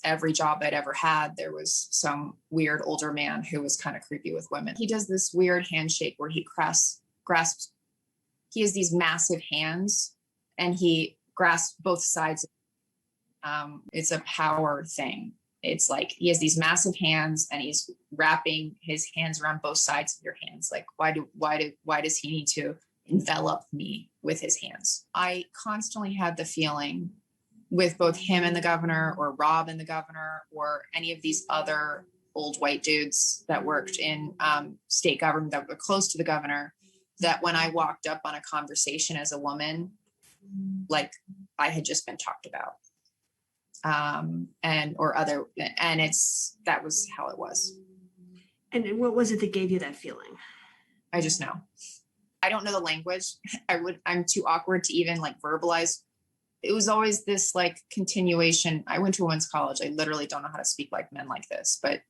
every job I'd ever had, there was some weird older man who was kind of creepy with women. He does this weird handshake where he grasps, he has these massive hands and he grasps both sides. It's a power thing. It's like he has these massive hands and he's wrapping his hands around both sides of your hands. Like, why does he need to envelop me with his hands? I constantly had the feeling with both him and the governor, or Rob and the governor, or any of these other old white dudes that worked in state government that were close to the governor, that when I walked up on a conversation as a woman, like I had just been talked about. That was how it was. And what was it that gave you that feeling? I just know. I don't know the language. I'm too awkward to even like verbalize. It was always this like continuation. I went to women's college. I literally don't know how to speak like men like this, but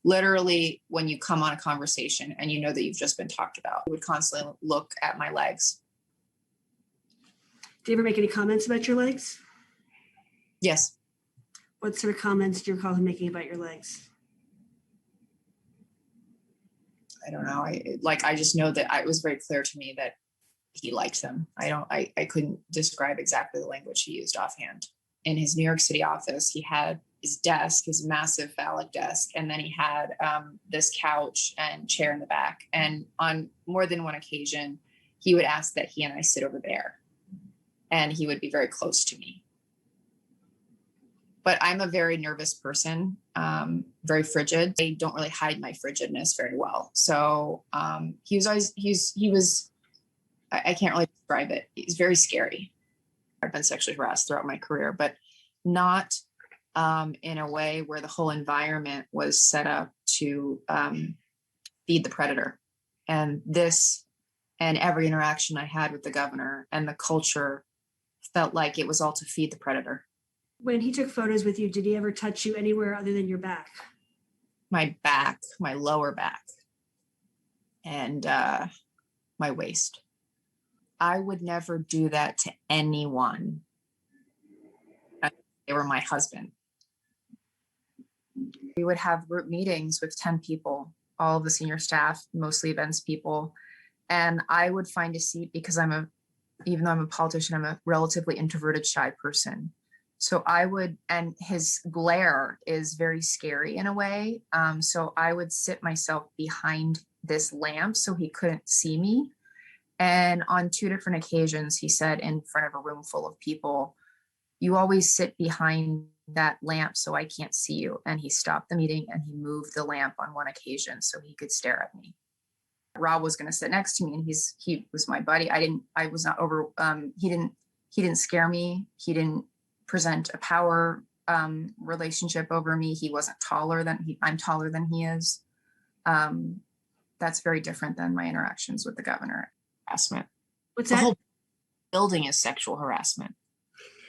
literally when you come on a conversation and you know that you've just been talked about, I would constantly look at my legs. Do you ever make any comments about your legs? Yes. What sort of comments do you recall him making about your legs? I don't know. I just know that it was very clear to me that he liked them. I couldn't describe exactly the language he used offhand. In his New York City office, he had his desk, his massive phallic desk, and then he had this couch and chair in the back. And on more than one occasion, he would ask that he and I sit over there. And he would be very close to me. But I'm a very nervous person, very frigid. I don't really hide my frigidness very well. So he was, I can't really describe it. He's very scary. I've been sexually harassed throughout my career, but not in a way where the whole environment was set up to feed the predator. And this and every interaction I had with the governor and the culture felt like it was all to feed the predator. When he took photos with you, did he ever touch you anywhere other than your back? My back, my lower back, and my waist. I would never do that to anyone. They were my husband. We would have group meetings with 10 people, all of the senior staff, mostly events people. And I would find a seat because even though I'm a politician, I'm a relatively introverted, shy person. So and his glare is very scary in a way. So I would sit myself behind this lamp so he couldn't see me. And on 2 different occasions, he said in front of a room full of people, "You always sit behind that lamp so I can't see you." And he stopped the meeting and he moved the lamp on one occasion so he could stare at me. Rob was going to sit next to me and he was my buddy. I was not over, he didn't scare me. He didn't present a power relationship over me. He wasn't I'm taller than he is. That's very different than my interactions with the governor. Harassment. What's The that? whole building is sexual harassment.